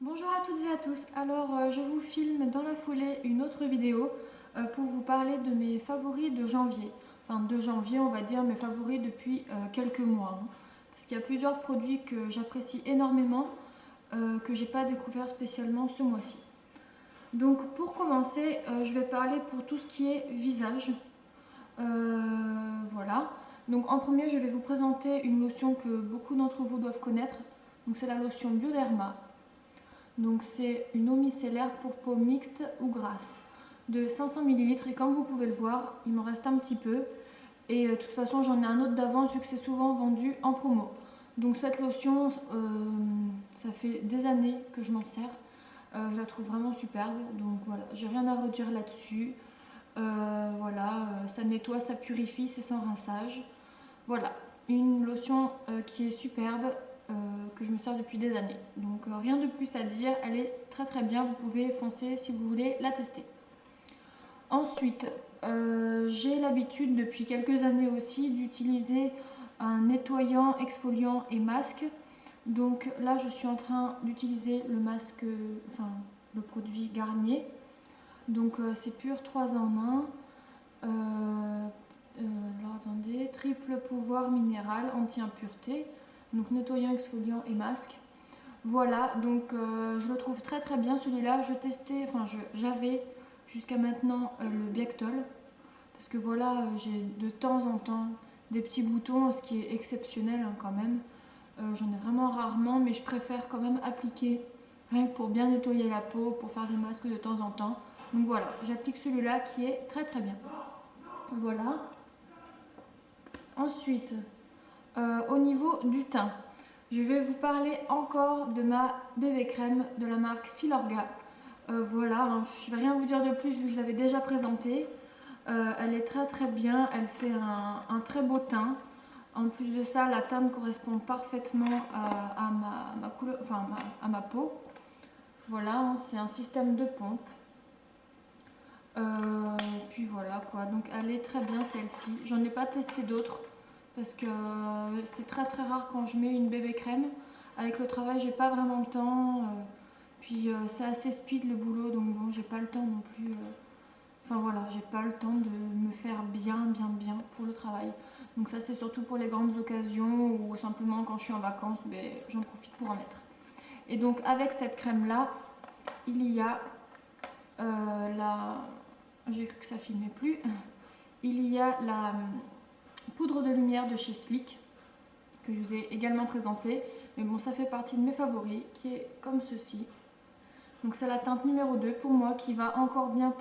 Bonjour à toutes et à tous. Alors, je vous filme dans la foulée une autre vidéo pour vous parler de mes favoris de janvier. Enfin, de janvier, on va dire mes favoris depuis quelques mois, hein. Parce qu'il y a plusieurs produits que j'apprécie énormément, que j'ai pas découvert spécialement ce mois-ci. Donc, pour commencer, je vais parler pour tout ce qui est visage. Voilà. Donc, en premier, je vais vous présenter une lotion que beaucoup d'entre vous doivent connaître. Donc, c'est la lotion Bioderma. Donc c'est une eau micellaire pour peau mixte ou grasse de 500 ml et comme vous pouvez le voir, il m'en reste un petit peu et de toute façon j'en ai un autre d'avance vu que c'est souvent vendu en promo. Donc cette lotion, ça fait des années que je m'en sers. Je la trouve vraiment superbe, donc voilà, j'ai rien à redire là-dessus. Voilà, ça nettoie, ça purifie, c'est sans rinçage. Voilà, une lotion qui est superbe, que je me sers depuis des années. Donc rien de plus à dire, elle est très très bien, vous pouvez foncer si vous voulez la tester. Ensuite, j'ai l'habitude depuis quelques années aussi d'utiliser un nettoyant, exfoliant et masque. Donc là, je suis en train d'utiliser le masque, enfin le produit Garnier. Donc c'est pur 3 en 1. Alors attendez, triple pouvoir minéral, anti-impureté, donc nettoyant, exfoliant et masque. Voilà, donc je le trouve très très bien celui-là. Je testais, enfin j'avais jusqu'à maintenant le Biectol, parce que voilà, j'ai de temps en temps des petits boutons, ce qui est exceptionnel hein, quand même. J'en ai vraiment rarement, mais je préfère quand même appliquer, rien que pour bien nettoyer la peau, pour faire des masques de temps en temps. Donc voilà, j'applique celui-là qui est très très bien. Voilà. Ensuite, au niveau du teint, je vais vous parler encore de ma bébé crème de la marque Filorga. Voilà, hein, je ne vais rien vous dire de plus vu que je l'avais déjà présentée. Elle est très très bien, elle fait un très beau teint. En plus de ça, la teinte correspond parfaitement à ma couleur, enfin à ma peau. Voilà, hein, c'est un système de pompe. Puis voilà quoi, donc elle est très bien celle-ci. J'en ai pas testé d'autres parce que c'est très très rare quand je mets une bébé crème. Avec le travail, j'ai pas vraiment le temps. Puis c'est assez speed le boulot, donc bon, j'ai pas le temps non plus. Enfin voilà, j'ai pas le temps de me faire bien pour le travail. Donc ça c'est surtout pour les grandes occasions ou simplement quand je suis en vacances, ben, j'en profite pour en mettre. Et donc avec cette crème là, il y a la... J'ai cru que ça filmait plus. Il y a la poudre de lumière de chez Sleek que je vous ai également présentée. Mais bon, ça fait partie de mes favoris qui est comme ceci. Donc c'est la teinte numéro 2 pour moi qui va encore bien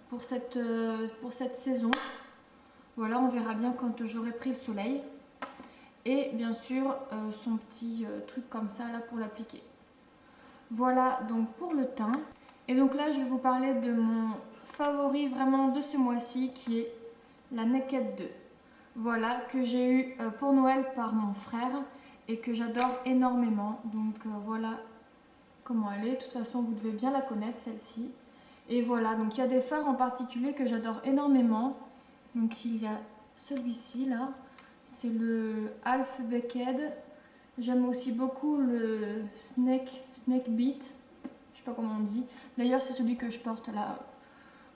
pour cette saison. Voilà, on verra bien quand j'aurai pris le soleil. Et bien sûr, son petit truc comme ça là pour l'appliquer. Voilà donc pour le teint. Et donc là, je vais vous parler de mon favori vraiment de ce mois-ci qui est la Naked 2. Voilà, que j'ai eu pour Noël par mon frère et que j'adore énormément. Donc voilà comment elle est. De toute façon, vous devez bien la connaître celle-ci. Et voilà, donc il y a des fards en particulier que j'adore énormément. Donc il y a celui-ci là, c'est le Half Baked. J'aime aussi beaucoup le Snake Beat, je sais pas comment on dit. D'ailleurs, c'est celui que je porte là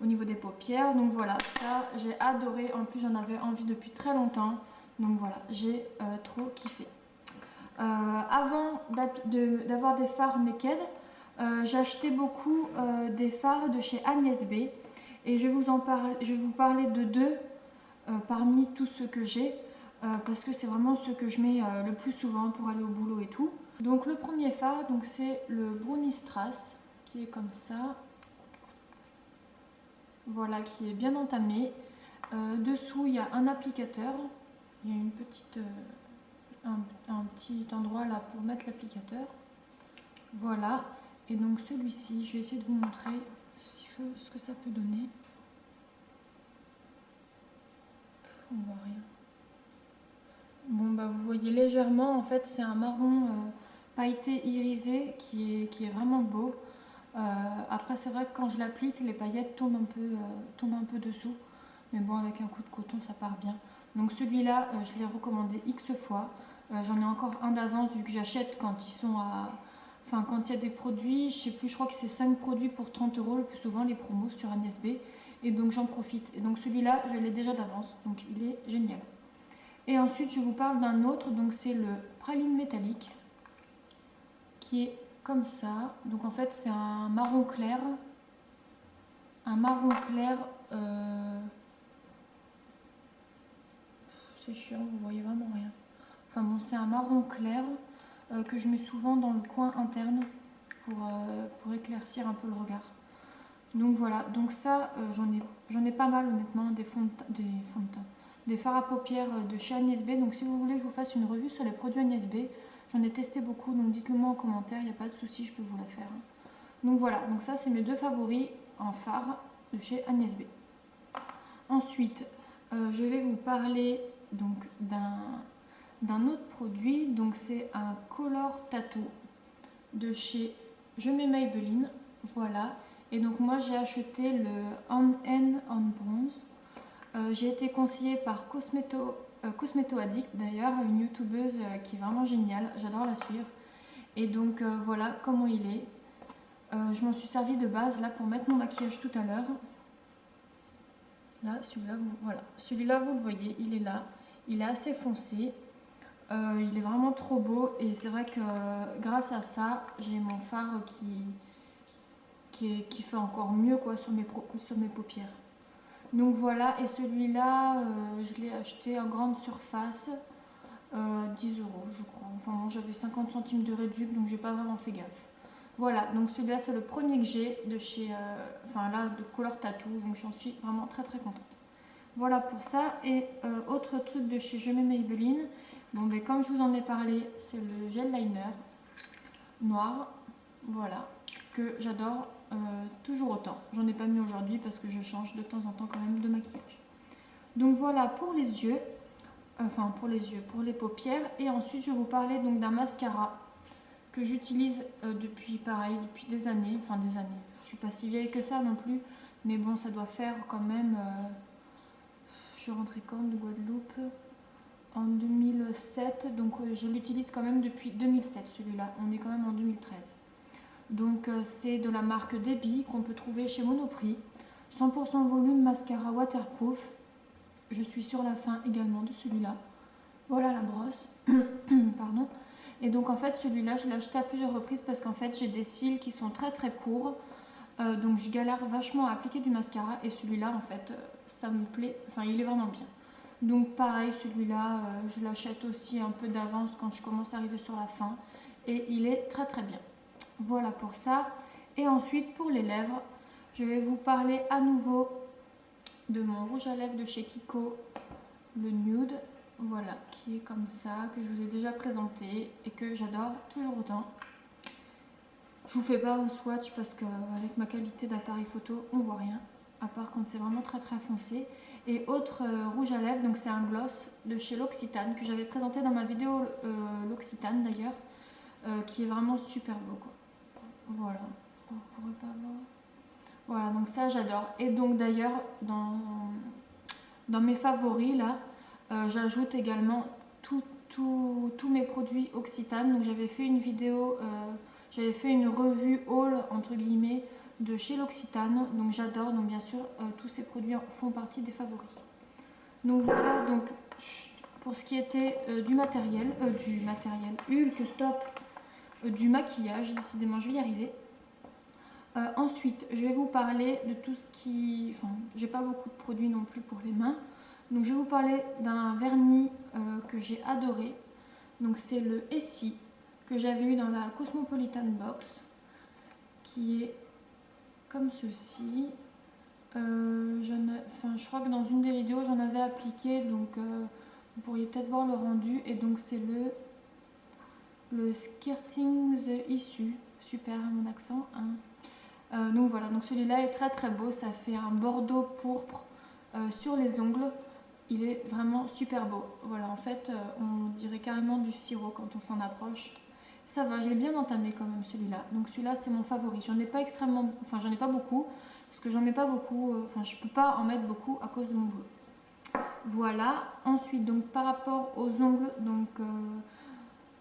au niveau des paupières. Donc voilà, ça j'ai adoré. En plus, j'en avais envie depuis très longtemps. Donc voilà, j'ai trop kiffé. Avant d'avoir des fards naked, j'achetais beaucoup des fards de chez Agnès B. Et je vais vous parler de deux parmi tous ceux que j'ai. Parce que c'est vraiment ceux que je mets le plus souvent pour aller au boulot et tout. Donc le premier fard, c'est le Brownie Strass qui est comme ça. Voilà, qui est bien entamé. Dessous, il y a un applicateur. Il y a une petite, un petit endroit là pour mettre l'applicateur. Voilà. Et donc celui-ci, je vais essayer de vous montrer ce que ça peut donner. On voit rien. Bon bah vous voyez légèrement, en fait c'est un marron pailleté irisé qui est vraiment beau. Après c'est vrai que quand je l'applique, les paillettes tombent un peu dessous. Mais bon, avec un coup de coton ça part bien. Donc celui-là, je l'ai recommandé X fois. J'en ai encore un d'avance vu que j'achète quand ils sont enfin quand il y a des produits, je sais plus, je crois que c'est 5 produits pour 30 € le plus souvent les promos sur Agnès B. Et donc j'en profite. Et donc celui-là, je l'ai déjà d'avance, donc il est génial. Et ensuite, je vous parle d'un autre, donc c'est le praline métallique, qui est comme ça. Donc en fait, c'est un marron clair. Un marron clair. C'est chiant, vous voyez vraiment rien. Enfin bon, c'est un marron clair que je mets souvent dans le coin interne pour éclaircir un peu le regard. Donc voilà, donc ça, j'en ai pas mal honnêtement, des fonds de teint, des fards à paupières de chez Agnès B. Donc si vous voulez que je vous fasse une revue sur les produits Agnès B, j'en ai testé beaucoup, donc dites-le moi en commentaire, il n'y a pas de souci, je peux vous la faire. Donc voilà, donc ça c'est mes deux favoris en fard de chez Agnès B. Ensuite, je vais vous parler donc d'un autre produit, donc c'est un Color Tattoo de chez Je mets Maybelline, voilà. Et donc moi j'ai acheté le On On Bronze. J'ai été conseillée par Cosmeto Addict d'ailleurs, une youtubeuse qui est vraiment géniale, j'adore la suivre. Et donc voilà comment il est. Je m'en suis servi de base là pour mettre mon maquillage tout à l'heure. Là, celui-là, voilà. Celui-là, vous le voyez, il est là. Il est assez foncé. Il est vraiment trop beau. Et c'est vrai que grâce à ça, j'ai mon fard qui fait encore mieux quoi, sur mes paupières. Donc voilà, et celui-là, je l'ai acheté en grande surface. 10 €, je crois. Enfin, bon, j'avais 50 centimes de réduc, donc j'ai pas vraiment fait gaffe. Voilà, donc celui-là, c'est le premier que j'ai de chez, enfin là, de Color Tattoo, donc j'en suis vraiment très très contente. Voilà pour ça. Et autre truc de chez Je mets Maybelline, bon, ben, comme je vous en ai parlé, c'est le gel liner noir, voilà, que j'adore toujours autant. J'en ai pas mis aujourd'hui parce que je change de temps en temps quand même de maquillage. Donc voilà pour les yeux. Enfin pour les yeux, pour les paupières. Et ensuite je vais vous parler donc d'un mascara que j'utilise depuis depuis des années, enfin des années. Je suis pas si vieille que ça non plus, mais bon ça doit faire quand même. Je suis rentrée quand de Guadeloupe en 2007, donc je l'utilise quand même depuis 2007 celui-là. On est quand même en 2013. Donc c'est de la marque Debbie qu'on peut trouver chez Monoprix. 100% volume mascara waterproof. Je suis sur la fin également de celui-là. Voilà la brosse. Pardon. Et donc en fait celui-là je l'ai acheté à plusieurs reprises parce qu'en fait j'ai des cils qui sont très très courts. Donc je galère vachement à appliquer du mascara et celui-là en fait ça me plaît, enfin il est vraiment bien. Donc pareil celui-là je l'achète aussi un peu d'avance quand je commence à arriver sur la fin et il est très très bien. Voilà pour ça. Et ensuite pour les lèvres, je vais vous parler à nouveau de mon rouge à lèvres de chez Kiko, le nude, voilà, qui est comme ça, que je vous ai déjà présenté et que j'adore toujours autant. Je vous fais pas un swatch parce qu'avec ma qualité d'appareil photo, on voit rien, à part quand c'est vraiment très très foncé. Et autre rouge à lèvres, donc c'est un gloss de chez L'Occitane, que j'avais présenté dans ma vidéo L'Occitane d'ailleurs, qui est vraiment super beau quoi. Voilà, vous ne pourrez pas voir. Voilà, donc ça j'adore. Et donc d'ailleurs, dans mes favoris là, j'ajoute également tous mes produits Occitane. Donc j'avais fait une vidéo, j'avais fait une revue haul entre guillemets de chez L'Occitane. Donc j'adore, donc bien sûr tous ces produits font partie des favoris. Donc voilà, donc pour ce qui était du matériel, Hulk, stop, du maquillage, décidément je vais y arriver. Ensuite, je vais vous parler de tout ce qui... Enfin, j'ai pas beaucoup de produits non plus pour les mains. Donc, je vais vous parler d'un vernis que j'ai adoré. Donc, c'est le Essie que j'avais eu dans la Cosmopolitan Box, qui est comme ceci. Je crois que dans une des vidéos, j'en avais appliqué. Donc, vous pourriez peut-être voir le rendu. Et donc, c'est le Skirting the Issue. Super, mon accent, hein. Donc voilà, donc celui-là est très très beau, ça fait un bordeaux pourpre sur les ongles, il est vraiment super beau. Voilà, en fait on dirait carrément du sirop quand on s'en approche. Ça va, j'ai bien entamé quand même celui-là, donc celui-là c'est mon favori. J'en ai pas extrêmement, enfin j'en ai pas beaucoup, parce que j'en mets pas beaucoup, enfin je peux pas en mettre beaucoup à cause de mon bleu. Voilà, ensuite donc par rapport aux ongles, donc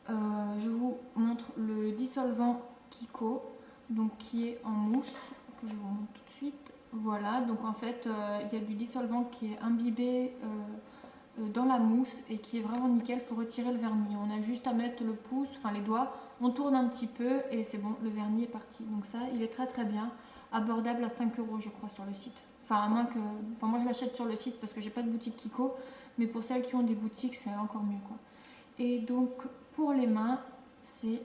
je vous montre le dissolvant Kiko, donc qui est en mousse, que je vous montre tout de suite. Voilà, donc en fait il y a du dissolvant qui est imbibé dans la mousse et qui est vraiment nickel pour retirer le vernis. On a juste à mettre le pouce, enfin les doigts, on tourne un petit peu et c'est bon, le vernis est parti. Donc ça, il est très très bien, abordable à 5 € je crois sur le site. Enfin à moins que, enfin moi je l'achète sur le site parce que j'ai pas de boutique Kiko, mais pour celles qui ont des boutiques c'est encore mieux quoi. Et donc pour les mains, c'est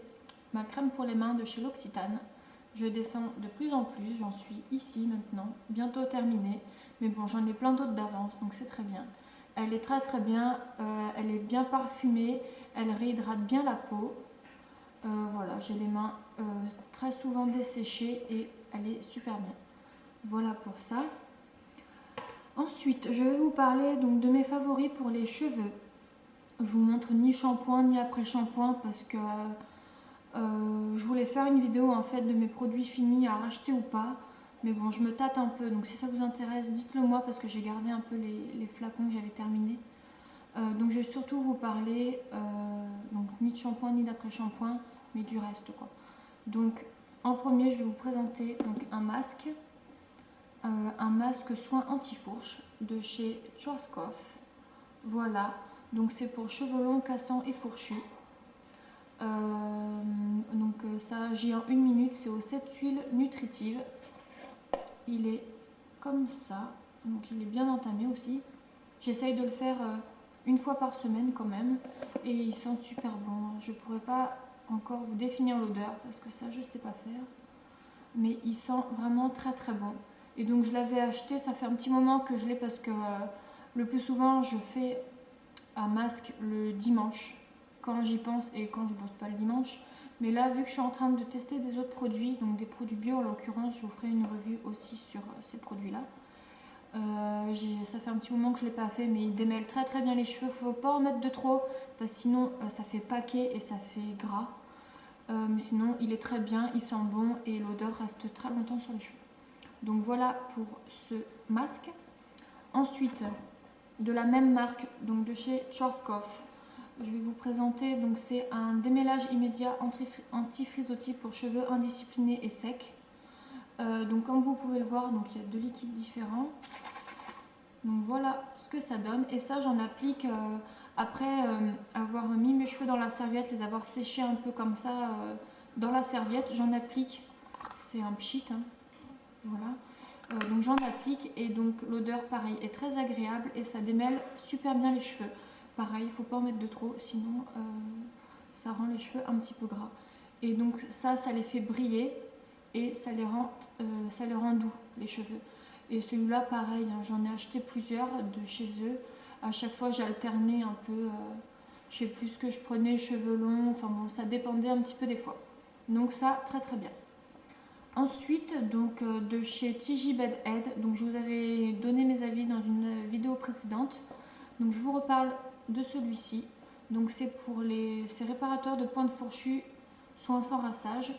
ma crème pour les mains de chez L'Occitane. Je descends de plus en plus, j'en suis ici maintenant, bientôt terminée, mais bon j'en ai plein d'autres d'avance donc c'est très bien. Elle est très très bien, elle est bien parfumée, elle réhydrate bien la peau. Voilà, j'ai les mains très souvent desséchées et elle est super bien. Voilà pour ça. Ensuite, je vais vous parler donc de mes favoris pour les cheveux. Je vous montre ni shampoing ni après shampoing parce que je voulais faire une vidéo en fait de mes produits finis à racheter ou pas. Mais bon, je me tâte un peu, donc si ça vous intéresse, dites-le moi parce que j'ai gardé un peu les flacons que j'avais terminés. Donc je vais surtout vous parler donc ni de shampoing ni d'après-shampoing, mais du reste quoi. Donc en premier, je vais vous présenter donc un masque soin anti-fourche de chez Schwarzkopf. Voilà, donc c'est pour cheveux longs, cassants et fourchus. Donc ça agit en 1 minute, c'est aux 7 huiles nutritives. Il est comme ça, donc il est bien entamé aussi. J'essaye de le faire une fois par semaine quand même, et il sent super bon. Je pourrais pas encore vous définir l'odeur parce que ça je sais pas faire, mais il sent vraiment très très bon. Et donc je l'avais acheté, ça fait un petit moment que je l'ai parce que le plus souvent je fais un masque le dimanche quand j'y pense et quand je bosse pas le dimanche. Mais là, vu que je suis en train de tester des autres produits, donc des produits bio en l'occurrence, je vous ferai une revue aussi sur ces produits-là. Ça fait un petit moment que je ne l'ai pas fait, mais il démêle très très bien les cheveux. Faut pas en mettre de trop, parce que sinon ça fait paquet et ça fait gras. Mais sinon, il est très bien, il sent bon et l'odeur reste très longtemps sur les cheveux. Donc voilà pour ce masque. Ensuite, de la même marque, donc de chez Schwarzkopf, je vais vous présenter, donc c'est un démêlage immédiat anti-frisottis pour cheveux indisciplinés et secs. Donc comme vous pouvez le voir, donc il y a 2 liquides différents. Donc voilà ce que ça donne, et ça j'en applique après avoir mis mes cheveux dans la serviette, les avoir séchés un peu comme ça dans la serviette, j'en applique, c'est un pchit, hein. Voilà. Donc j'en applique et donc l'odeur pareil est très agréable et ça démêle super bien les cheveux. Pareil, il ne faut pas en mettre de trop, sinon ça rend les cheveux un petit peu gras. Et donc ça les fait briller et ça les rend doux, les cheveux. Et celui-là pareil, hein, j'en ai acheté plusieurs de chez eux. À chaque fois j'alternais un peu, je sais plus ce que je prenais, cheveux longs, enfin bon, ça dépendait un petit peu des fois. Donc ça, très très bien. Ensuite, donc de chez TJ Bed Head, donc je vous avais donné mes avis dans une vidéo précédente. Donc je vous reparle de celui-ci. Donc c'est pour ces réparateurs de pointes fourchues, soins sans rinçage,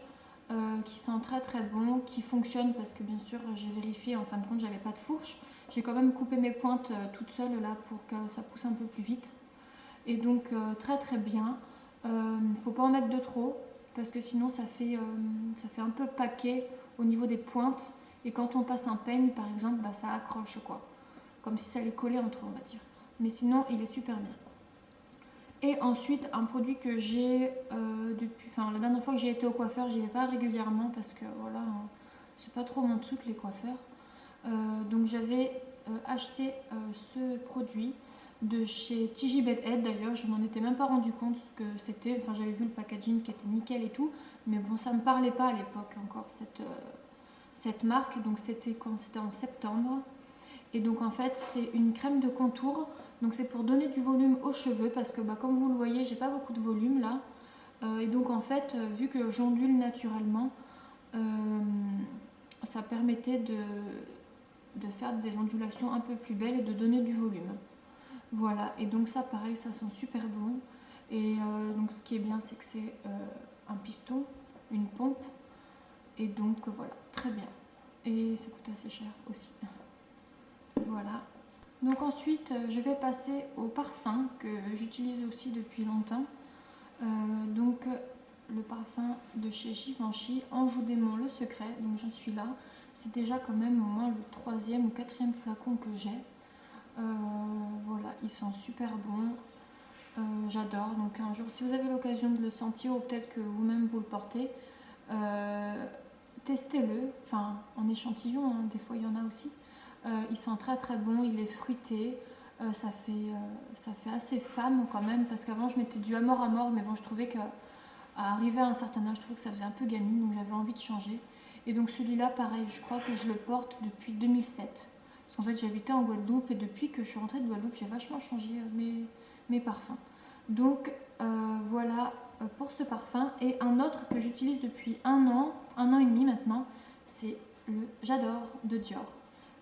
qui sont très très bons, qui fonctionnent parce que bien sûr j'ai vérifié, en fin de compte j'avais pas de fourche. J'ai quand même coupé mes pointes toute seule là pour que ça pousse un peu plus vite. Et donc très très bien. Faut pas en mettre de trop parce que sinon ça fait un peu paquet au niveau des pointes, et quand on passe un peigne par exemple, bah, ça accroche quoi, comme si ça allait coller entre eux on va dire. Mais sinon il est super bien. Et ensuite un produit que j'ai depuis, enfin la dernière fois que j'ai été au coiffeur, j'y vais pas régulièrement parce que voilà, hein, c'est pas trop mon truc les coiffeurs. Donc j'avais acheté ce produit de chez TJ Bed Head. D'ailleurs je m'en étais même pas rendu compte que c'était, enfin j'avais vu le packaging qui était nickel et tout, mais bon ça me parlait pas à l'époque encore cette marque. Donc c'était quand c'était en septembre, et donc en fait c'est une crème de contour, donc c'est pour donner du volume aux cheveux parce que bah, comme vous le voyez j'ai pas beaucoup de volume là, et donc en fait vu que j'ondule naturellement, ça permettait de faire des ondulations un peu plus belles et de donner du volume. Voilà, et donc ça pareil, ça sent super bon. Et donc ce qui est bien, c'est que c'est un piston, une pompe, et donc voilà, très bien. Et ça coûte assez cher aussi. Voilà. Donc ensuite, je vais passer au parfum que j'utilise aussi depuis longtemps. Donc le parfum de chez Givenchy, Anjou Démon le secret. Donc j'en suis là. C'est déjà quand même au moins le 3e ou 4e flacon que j'ai. Voilà, ils sont super bons. J'adore. Donc un jour, si vous avez l'occasion de le sentir ou peut-être que vous-même vous le portez, testez-le. Enfin, en échantillon, hein, des fois il y en a aussi. Il sent très très bon, il est fruité. Ça fait assez femme quand même, parce qu'avant je mettais du Amor Amor, mais bon, je trouvais qu'à arriver à un certain âge, je trouvais que ça faisait un peu gamine, donc j'avais envie de changer. Et donc celui-là, pareil, je crois que je le porte depuis 2007. Parce qu'en fait, j'habitais en Guadeloupe et depuis que je suis rentrée de Guadeloupe, j'ai vachement changé mes parfums. Donc voilà pour ce parfum. Et un autre que j'utilise depuis un an et demi maintenant, c'est le J'adore de Dior.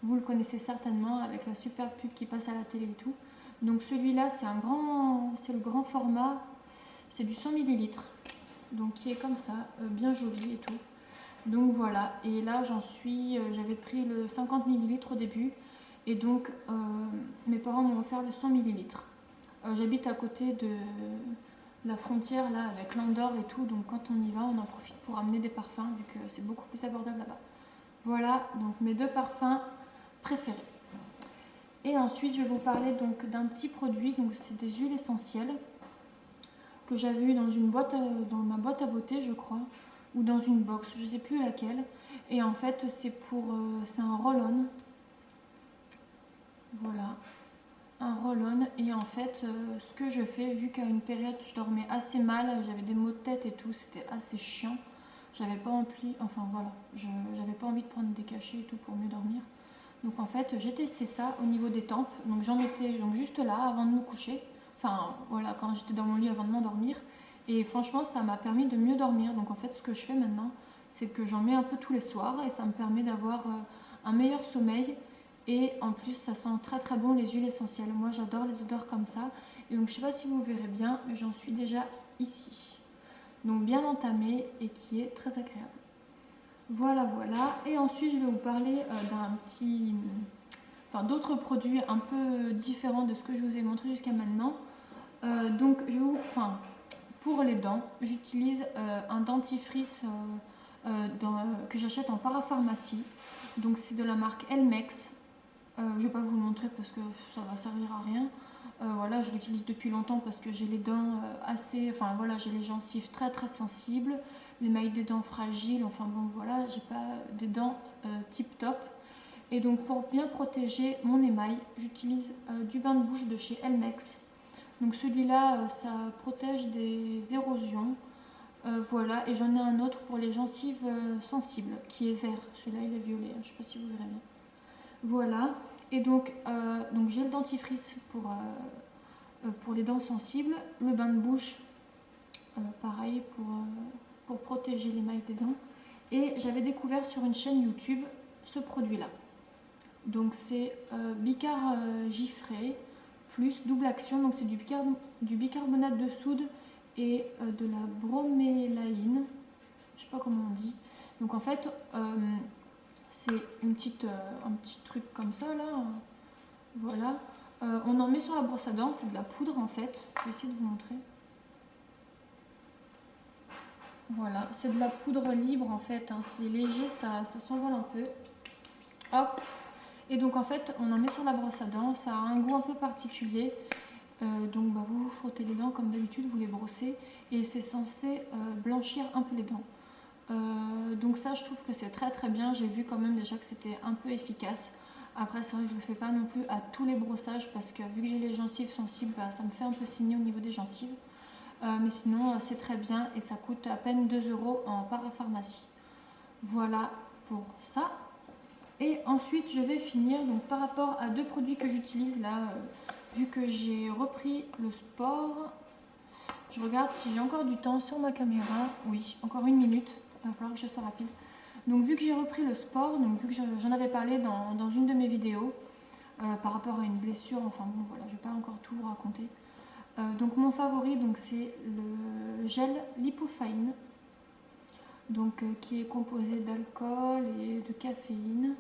Vous le connaissez certainement avec la super pub qui passe à la télé et tout. Donc celui-là, c'est le grand format, c'est du 100 ml. Donc qui est comme ça, bien joli et tout. Donc voilà, et là j'avais pris le 50 ml au début. Et donc mes parents m'ont offert le 100 ml. J'habite à côté de la frontière là avec l'Andorre et tout. Donc quand on y va, on en profite pour amener des parfums vu que c'est beaucoup plus abordable là-bas. Voilà, donc mes 2 parfums préférés. Et ensuite je vais vous parler donc d'un petit produit, donc c'est des huiles essentielles que j'avais eu dans dans ma boîte à beauté je crois, ou dans une box, je sais plus laquelle. Et en fait c'est un roll-on, voilà, un roll-on. Et en fait ce que je fais, vu qu'à une période je dormais assez mal, j'avais des maux de tête et tout, c'était assez chiant, j'avais pas envie, enfin voilà, j'avais pas envie de prendre des cachets et tout pour mieux dormir. Donc en fait j'ai testé ça au niveau des tempes, donc j'en mettais donc juste là avant de me coucher, enfin voilà, quand j'étais dans mon lit avant de m'endormir, et franchement ça m'a permis de mieux dormir. Donc en fait ce que je fais maintenant, c'est que j'en mets un peu tous les soirs et ça me permet d'avoir un meilleur sommeil. Et en plus ça sent très très bon les huiles essentielles, moi j'adore les odeurs comme ça. Et donc je sais pas si vous verrez bien, mais j'en suis déjà ici, donc bien entamée et qui est très agréable. Voilà, voilà. Et ensuite, je vais vous parler d'autres produits un peu différents de ce que je vous ai montré jusqu'à maintenant. Donc, pour les dents, j'utilise un dentifrice que j'achète en parapharmacie. Donc, c'est de la marque Elmex. Je ne vais pas vous le montrer parce que ça va servir à rien. Voilà, je l'utilise depuis longtemps parce que j'ai les dents j'ai les gencives très très sensibles, l'émail des dents fragiles, enfin bon voilà, j'ai pas des dents tip top. Et donc pour bien protéger mon émail, j'utilise du bain de bouche de chez Elmex. Donc celui-là, ça protège des érosions. Voilà, et j'en ai un autre pour les gencives sensibles qui est vert. Celui-là il est violet, je ne sais pas si vous verrez bien. Voilà, et donc j'ai le dentifrice pour les dents sensibles, le bain de bouche pareil pour protéger l'émail des dents. Et j'avais découvert sur une chaîne YouTube ce produit là, donc c'est Bicar Giffré plus double action. Donc c'est du bicarbonate de soude et de la bromélaïne, je sais pas comment on dit. Donc en fait c'est un petit truc comme ça là, voilà. On en met sur la brosse à dents, c'est de la poudre en fait, je vais essayer de vous montrer. Voilà, c'est de la poudre libre en fait, hein. C'est léger, ça s'envole un peu. Hop. Et donc en fait, on en met sur la brosse à dents, ça a un goût un peu particulier. Donc vous frottez les dents comme d'habitude, vous les brossez et c'est censé blanchir un peu les dents. Donc ça, je trouve que c'est très très bien. J'ai vu quand même déjà que c'était un peu efficace. Après, c'est vrai que je ne le fais pas non plus à tous les brossages parce que vu que j'ai les gencives sensibles, ça me fait un peu saigner au niveau des gencives. Mais sinon, c'est très bien et ça coûte à peine 2 € en parapharmacie. Voilà pour ça. Et ensuite, je vais finir donc par rapport à 2 produits que j'utilise là, vu que j'ai repris le sport. Je regarde si j'ai encore du temps sur ma caméra. Oui, encore 1 minute. Il va falloir que je sois rapide. Donc vu que j'ai repris le sport, donc vu que j'en avais parlé dans une de mes vidéos par rapport à une blessure, enfin bon voilà, je ne vais pas encore tout vous raconter. Donc mon favori, donc c'est le gel Lipophine, donc qui est composé d'alcool et de caféine.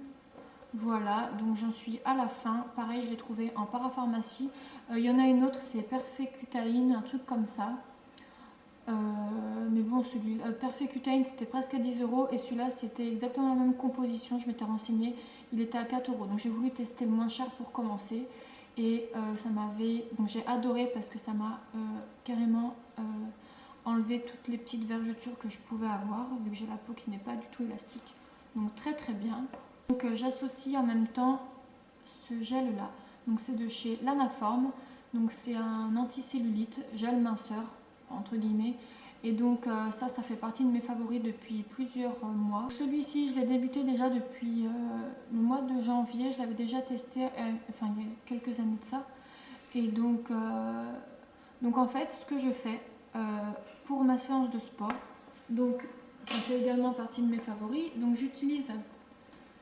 Voilà, donc j'en suis à la fin. Pareil, je l'ai trouvé en parapharmacie. Il y en a une autre, c'est Perfecutaine, un truc comme ça. Mais bon, celui-là. Perficutane c'était presque à 10 € et celui-là c'était exactement la même composition, je m'étais renseignée, il était à 4 €. Donc j'ai voulu tester le moins cher pour commencer et ça m'avait... Donc j'ai adoré parce que ça m'a carrément enlevé toutes les petites vergetures que je pouvais avoir vu que j'ai la peau qui n'est pas du tout élastique. Donc très très bien. Donc j'associe en même temps ce gel là. Donc c'est de chez Lanaform. Donc c'est un anticellulite, gel minceur entre guillemets. Et donc ça fait partie de mes favoris depuis plusieurs mois. Celui-ci je l'ai débuté déjà depuis le mois de janvier. Je l'avais déjà testé enfin il y a quelques années de ça. Et donc en fait ce que je fais pour ma séance de sport, donc ça fait également partie de mes favoris. Donc j'utilise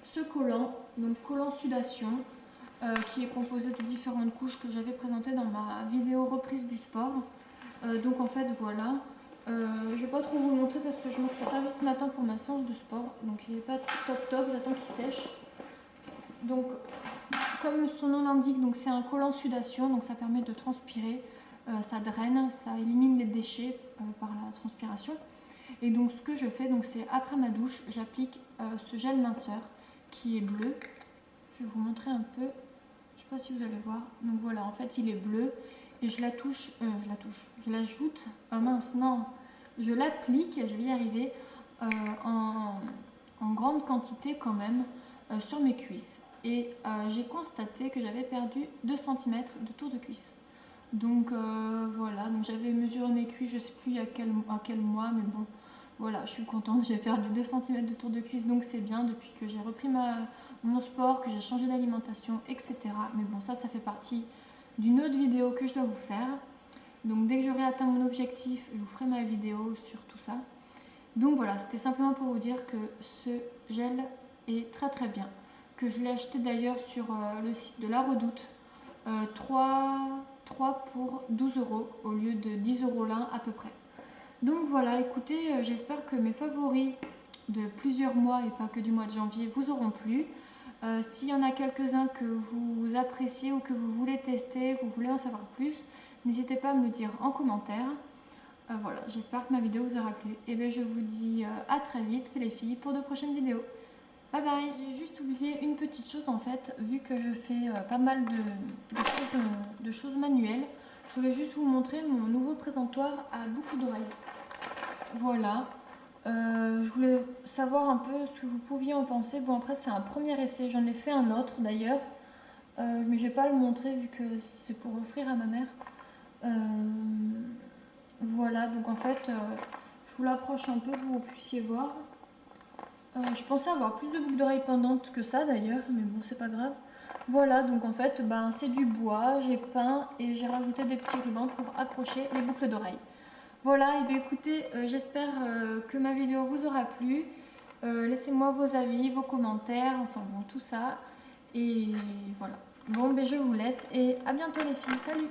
ce collant, donc collant sudation, qui est composé de différentes couches que j'avais présentées dans ma vidéo reprise du sport. Donc en fait voilà, je vais pas trop vous le montrer parce que je m'en suis servi ce matin pour ma séance de sport, donc il n'est pas top, j'attends qu'il sèche. Donc comme son nom l'indique, donc c'est un collant sudation, donc ça permet de transpirer, ça draine, ça élimine les déchets par la transpiration. Et donc ce que je fais, donc c'est après ma douche, j'applique ce gel minceur qui est bleu. Je vais vous montrer un peu, je sais pas si vous allez voir. Donc voilà, en fait il est bleu et je l'ajoute, mince non, je l'applique, je vais y arriver, en grande quantité quand même sur mes cuisses. Et j'ai constaté que j'avais perdu 2 cm de tour de cuisse. Donc voilà, donc j'avais mesuré mes cuisses, je sais plus à quel mois, mais bon, voilà, je suis contente, j'ai perdu 2 cm de tour de cuisse, donc c'est bien depuis que j'ai repris mon sport, que j'ai changé d'alimentation, etc. Mais bon, ça fait partie d'une autre vidéo que je dois vous faire. Donc dès que j'aurai atteint mon objectif, je vous ferai ma vidéo sur tout ça. Donc voilà, c'était simplement pour vous dire que ce gel est très très bien. Que je l'ai acheté d'ailleurs sur le site de La Redoute. 3 pour 12 € au lieu de 10 € l'un à peu près. Donc voilà, écoutez, j'espère que mes favoris de plusieurs mois et pas que du mois de janvier vous auront plu. S'il y en a quelques-uns que vous appréciez ou que vous voulez tester, que vous voulez en savoir plus, n'hésitez pas à me le dire en commentaire. Voilà, j'espère que ma vidéo vous aura plu. Et bien je vous dis à très vite les filles pour de prochaines vidéos. Bye bye. J'ai juste oublié une petite chose en fait, vu que je fais pas mal de choses manuelles. Je voulais juste vous montrer mon nouveau présentoir à boucles d'oreilles. Voilà. Je voulais savoir un peu ce que vous pouviez en penser. Bon après c'est un premier essai, j'en ai fait un autre d'ailleurs. Mais je vais pas le montrer vu que c'est pour offrir à ma mère. Voilà, donc en fait, je vous l'approche un peu pour que vous puissiez voir. Je pensais avoir plus de boucles d'oreilles pendantes que ça d'ailleurs, mais bon, c'est pas grave. Voilà, donc en fait, c'est du bois, j'ai peint et j'ai rajouté des petits rubans pour accrocher les boucles d'oreilles. Voilà, et bien écoutez, j'espère que ma vidéo vous aura plu. Laissez-moi vos avis, vos commentaires, enfin bon, tout ça. Et voilà. Bon, ben je vous laisse et à bientôt les filles, salut!